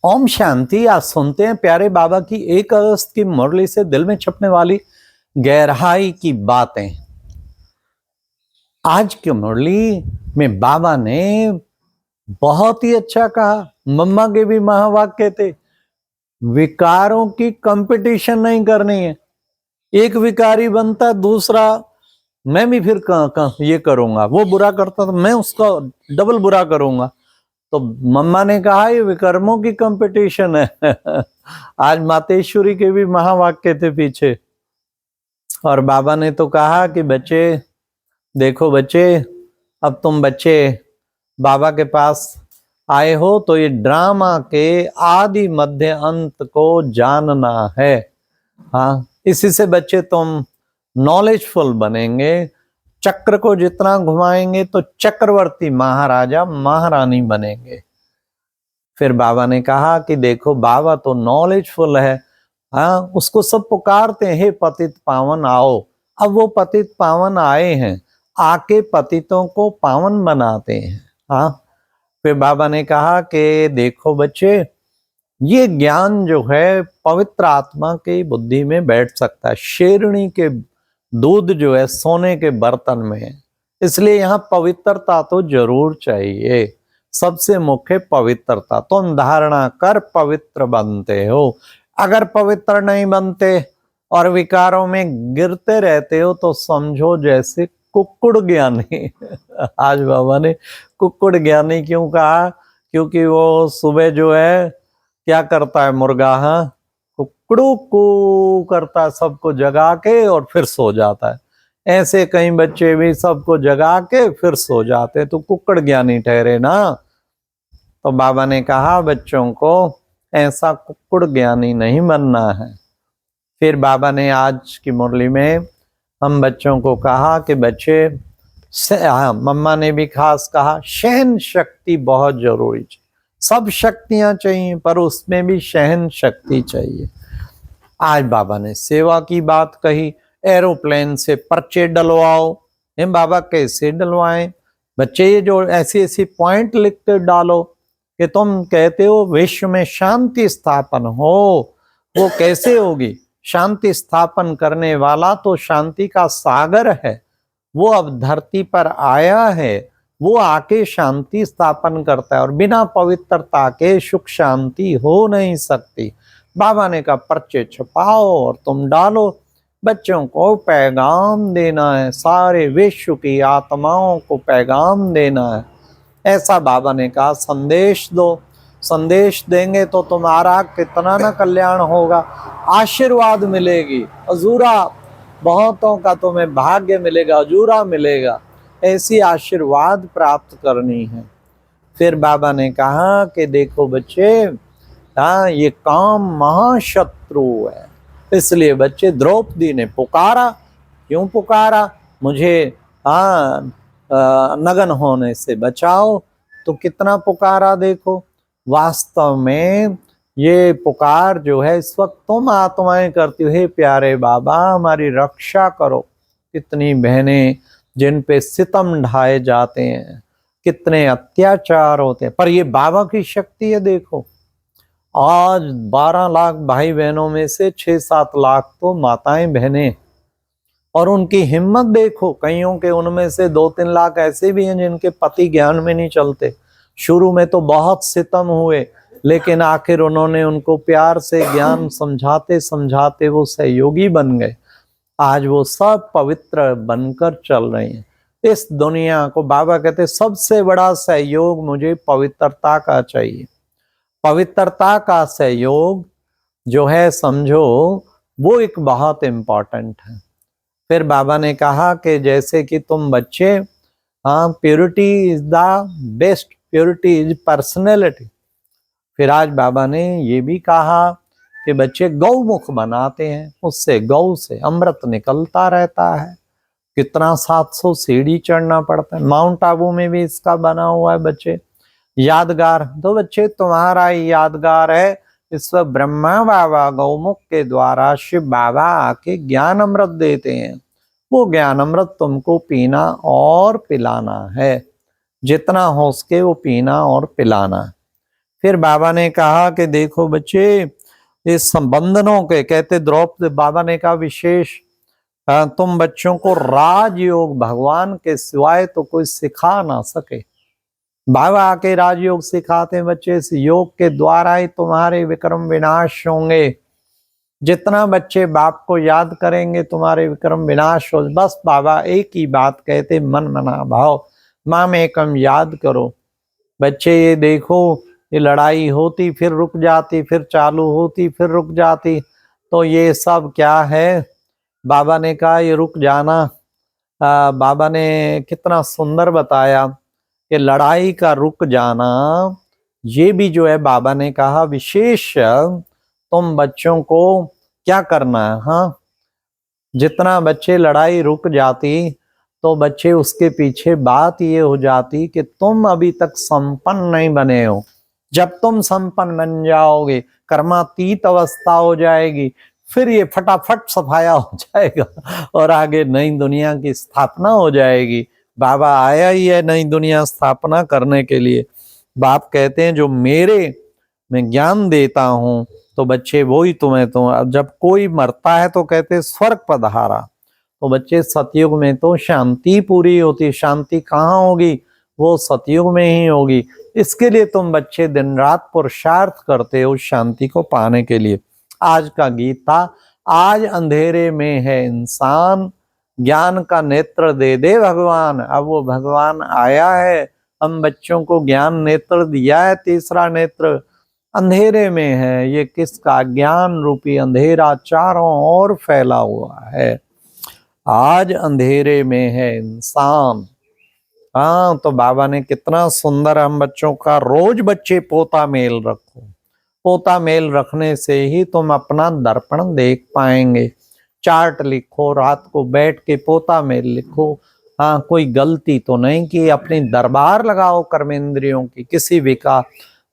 ओम शांति। आज सुनते हैं प्यारे बाबा की 1 अगस्त की मुरली से दिल में छपने वाली गहराई की बातें। आज की मुरली में बाबा ने बहुत ही अच्छा कहा। मम्मा के भी महावाक्य थे, विकारों की कंपटीशन नहीं करनी है। एक विकारी बनता, दूसरा मैं भी फिर ये करूंगा, वो बुरा करता तो मैं उसका डबल बुरा करूंगा। तो मम्मा ने कहा ये विकर्मों की कंपटीशन है। आज मातेश्वरी के भी महावाक्य थे पीछे। और बाबा ने तो कहा कि बच्चे देखो, बच्चे अब तुम बच्चे बाबा के पास आए हो तो ये ड्रामा के आदि मध्य अंत को जानना है। हाँ, इसी से बच्चे तुम नॉलेजफुल बनेंगे। चक्र को जितना घुमाएंगे तो चक्रवर्ती महाराजा महारानी बनेंगे। फिर बाबा ने कहा कि देखो बाबा तो नॉलेजफुल है, हाँ, उसको सब पुकारते हैं, हे पतित पावन आओ। अब वो पतित पावन आए हैं, आके पतितों को पावन बनाते हैं। हाँ, फिर बाबा ने कहा कि देखो बच्चे, ये ज्ञान जो है पवित्र आत्मा की बुद्धि में बैठ सकता है। शेरनी के दूध जो है सोने के बर्तन में है, इसलिए यहाँ पवित्रता तो जरूर चाहिए। सबसे मुख्य पवित्रता। तुम धारणा कर पवित्र बनते हो। अगर पवित्र नहीं बनते और विकारों में गिरते रहते हो तो समझो जैसे कुक्कुड़ ज्ञानी। आज बाबा ने कुक्कुड़ ज्ञानी क्यों कहा? क्योंकि वो सुबह जो है क्या करता है मुर्गा, हाँ, कुकड़ू को करता है सबको जगा के और फिर सो जाता है। ऐसे कई बच्चे भी सबको जगा के फिर सो जाते, तो कुक्कड़ ज्ञानी ठहरे ना। तो बाबा ने कहा बच्चों को ऐसा कुक्कड़ ज्ञानी नहीं बनना है। फिर बाबा ने आज की मुरली में हम बच्चों को कहा कि बच्चे, मम्मा ने भी खास कहा, सहन शक्ति बहुत जरूरी है। सब शक्तियां चाहिए पर उसमें भी सहन शक्ति चाहिए। आज बाबा ने सेवा की बात कही। एरोप्लेन से पर्चे डलवाओ। बाबा कैसे डलवाएं? बच्चे ये जो ऐसी ऐसी पॉइंट लिखते डालो कि तुम कहते हो विश्व में शांति स्थापन हो, वो कैसे होगी? शांति स्थापन करने वाला तो शांति का सागर है, वो अब धरती पर आया है, वो आके शांति स्थापन करता है और बिना पवित्रता के सुख शांति हो नहीं सकती। बाबा ने कहा पर्चे छपाओ और तुम डालो। बच्चों को पैगाम देना है, सारे विश्व की आत्माओं को पैगाम देना है। ऐसा बाबा ने कहा संदेश दो। संदेश देंगे तो तुम्हारा कितना न कल्याण होगा, आशीर्वाद मिलेगी, अजूरा बहुतों का तुम्हें भाग्य मिलेगा, अजूरा मिलेगा। ऐसी आशीर्वाद प्राप्त करनी है। फिर बाबा ने कहा कि देखो बच्चे, हाँ, ये काम महाशत्रु है, इसलिए बच्चे द्रौपदी ने पुकारा। क्यों पुकारा? मुझे नगन होने से बचाओ। तो कितना पुकारा देखो। वास्तव में ये पुकार जो है इस वक्त तुम आत्माएं करती हो, हे प्यारे बाबा हमारी रक्षा करो। कितनी बहनें जिन पे सितम ढाए जाते हैं, कितने अत्याचार होते हैं, पर ये बाबा की शक्ति है। देखो आज 12 लाख भाई बहनों में से 6-7 लाख तो माताएं बहनें, और उनकी हिम्मत देखो। कईयों के उनमें से 2-3 लाख ऐसे भी हैं जिनके पति ज्ञान में नहीं चलते। शुरू में तो बहुत सितम हुए, लेकिन आखिर उन्होंने उनको प्यार से ज्ञान समझाते समझाते वो सहयोगी बन गए। आज वो सब पवित्र बनकर चल रहे हैं। इस दुनिया को बाबा कहते सबसे बड़ा सहयोग मुझे पवित्रता का चाहिए। पवित्रता का सहयोग जो है समझो वो एक बहुत इम्पोर्टेंट है। फिर बाबा ने कहा कि जैसे कि तुम बच्चे, हाँ, purity is the best, purity is personality. फिर आज बाबा ने ये भी कहा कि बच्चे गौमुख बनाते हैं, उससे गौ से अमृत निकलता रहता है। कितना 700 सीढ़ी चढ़ना पड़ता है। माउंट आबू में भी इसका बना हुआ है बच्चे, यादगार। तो बच्चे तुम्हारा यादगार है, इस वक्त ब्रह्मा बाबा गौमुख के द्वारा शिव बाबा आके ज्ञान अमृत देते हैं। वो ज्ञान अमृत तुमको पीना और पिलाना है, जितना हो सके वो पीना और पिलाना है। फिर बाबा ने कहा कि देखो बच्चे, इस बंधनों के, कहते द्रौपदी, बाबा ने कहा विशेष तुम बच्चों को राजयोग भगवान के सिवाय तो कोई सिखा ना सके। बाबा आके राजयोग सिखाते हैं बच्चे, इस योग के द्वारा ही तुम्हारे विक्रम विनाश होंगे। जितना बच्चे बाप को याद करेंगे तुम्हारे विक्रम विनाश हो। बस बाबा एक ही बात कहते, मन मना भाव माम एकम याद करो। बच्चे ये देखो, ये लड़ाई होती फिर रुक जाती, फिर चालू होती फिर रुक जाती, तो ये सब क्या है? बाबा ने कहा ये रुक जाना, बाबा ने कितना सुंदर बताया कि लड़ाई का रुक जाना, ये भी जो है बाबा ने कहा विशेष तुम बच्चों को क्या करना है। हाँ, जितना बच्चे लड़ाई रुक जाती तो बच्चे उसके पीछे बात ये हो जाती कि तुम अभी तक संपन्न नहीं बने हो। जब तुम संपन्न बन जाओगे, कर्मातीत अवस्था हो जाएगी, फिर ये फटाफट सफाया हो जाएगा और आगे नई दुनिया की स्थापना हो जाएगी। बाबा आया ही है नई दुनिया स्थापना करने के लिए। बाप कहते हैं जो मेरे मैं ज्ञान देता हूं तो बच्चे वही तुम्हें, तो जब कोई मरता है तो कहते स्वर्ग पधारा, तो बच्चे सतयुग में तो शांति पूरी होती। शांति कहाँ होगी? वो सतयुग में ही होगी। इसके लिए तुम बच्चे दिन रात पुरुषार्थ करते हो शांति को पाने के लिए। आज का गीत था, आज अंधेरे में है इंसान, ज्ञान का नेत्र दे दे भगवान। अब वो भगवान आया है, हम बच्चों को ज्ञान नेत्र दिया है, तीसरा नेत्र अंधेरे में है। ये किसका? ज्ञान रूपी अंधेरा चारों ओर फैला हुआ है। आज अंधेरे में है इंसान। हाँ, तो बाबा ने कितना सुंदर हम बच्चों का, रोज बच्चे पोता मेल रखो। पोता मेल रखने से ही तुम अपना दर्पण देख पाएंगे। चार्ट लिखो, रात को बैठ के पोता मेल लिखो। हाँ, कोई गलती तो नहीं की, अपनी दरबार लगाओ कर्मेंद्रियों की, किसी भी का।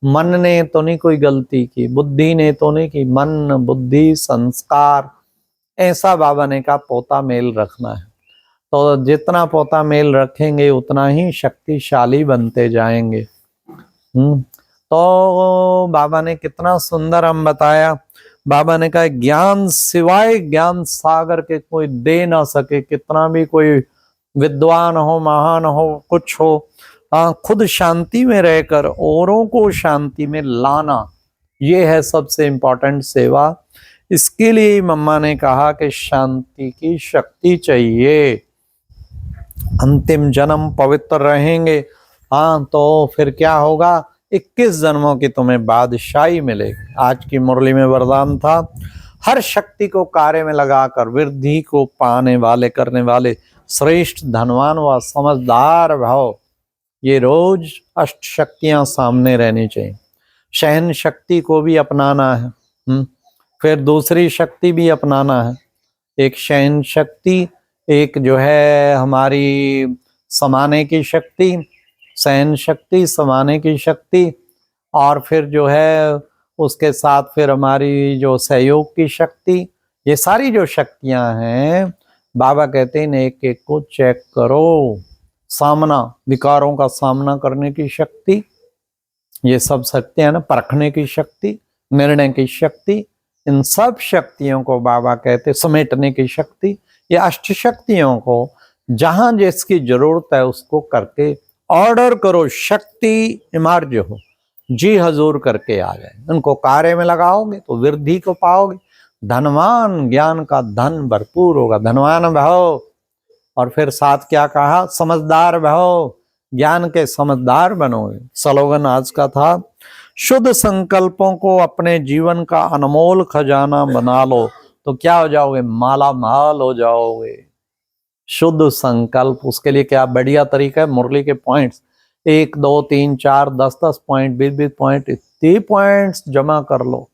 मन ने तो नहीं कोई गलती की, बुद्धि ने तो नहीं की, मन बुद्धि संस्कार, ऐसा बाबा ने कहा पोता मेल रखना है। तो जितना पोता मेल रखेंगे उतना ही शक्तिशाली बनते जाएंगे। तो बाबा ने कितना सुंदर हम बताया। बाबा ने कहा ज्ञान सिवाय ज्ञान सागर के कोई दे ना सके। कितना भी कोई विद्वान हो, महान हो, कुछ हो, खुद शांति में रहकर औरों को शांति में लाना, ये है सबसे इम्पोर्टेंट सेवा। इसके लिए मम्मा ने कहा कि शांति की शक्ति चाहिए। अंतिम जन्म पवित्र रहेंगे, हाँ, तो फिर क्या होगा? 21 जन्मों की तुम्हें बादशाही मिलेगी। आज की मुरली में वरदान था, हर शक्ति को कार्य में लगाकर वृद्धि को पाने वाले, करने वाले श्रेष्ठ धनवान व समझदार भाव, ये रोज अष्ट शक्तियां सामने रहनी चाहिए। सहन शक्ति को भी अपनाना है, फिर दूसरी शक्ति भी अपनाना है। एक सहन शक्ति, एक जो है हमारी समाने की शक्ति, सहन शक्ति, समाने की शक्ति, और फिर जो है उसके साथ फिर हमारी जो सहयोग की शक्ति। ये सारी जो शक्तियां हैं, बाबा कहते हैं एक एक को चेक करो। सामना, विकारों का सामना करने की शक्ति, ये सब शक्तियां ना, परखने की शक्ति, निर्णय की शक्ति, इन सब शक्तियों को बाबा कहते समेटने की शक्ति। ये अष्ट शक्तियों को जहां जिसकी जरूरत है उसको करके ऑर्डर करो, शक्ति इमर्ज हो, जी हजूर करके आ जाए। उनको कार्य में लगाओगे तो वृद्धि को पाओगे। धनवान, ज्ञान का धन भरपूर होगा, धनवान भव। और फिर साथ क्या कहा? समझदार भव, ज्ञान के समझदार बनोगे। स्लोगन आज का था, शुद्ध संकल्पों को अपने जीवन का अनमोल खजाना बना लो तो क्या हो जाओगे? माला माल हो जाओगे। शुद्ध संकल्प, उसके लिए क्या बढ़िया तरीका है, मुरली के पॉइंट्स 1 2 3 4 10 10 पॉइंट, 20 20 पॉइंट, इतने पॉइंट्स जमा कर लो।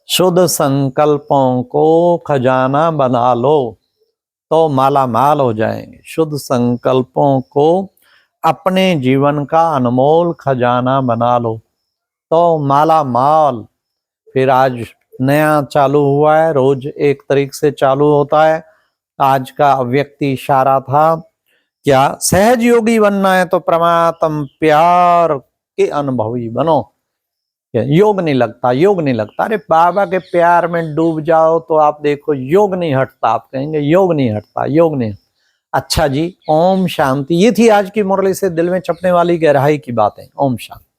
शुद्ध संकल्पों को खजाना बना लो तो माला माल हो जाएंगे। शुद्ध संकल्पों को अपने जीवन का अनमोल खजाना बना लो तो माला माल। फिर आज नया चालू हुआ है, रोज एक तरीके से चालू होता है। आज का व्यक्ति इशारा था क्या? सहज योगी बनना है तो परमात्म प्यार के अनुभवी बनो। योग नहीं लगता, योग नहीं लगता। अरे बाबा के प्यार में डूब जाओ तो आप देखो योग नहीं हटता। आप कहेंगे योग नहीं हटता, योग नहीं। अच्छा जी, ओम शांति। ये थी आज की मुरली से दिल में चपने वाली गहराई की बातें। ओम शांति।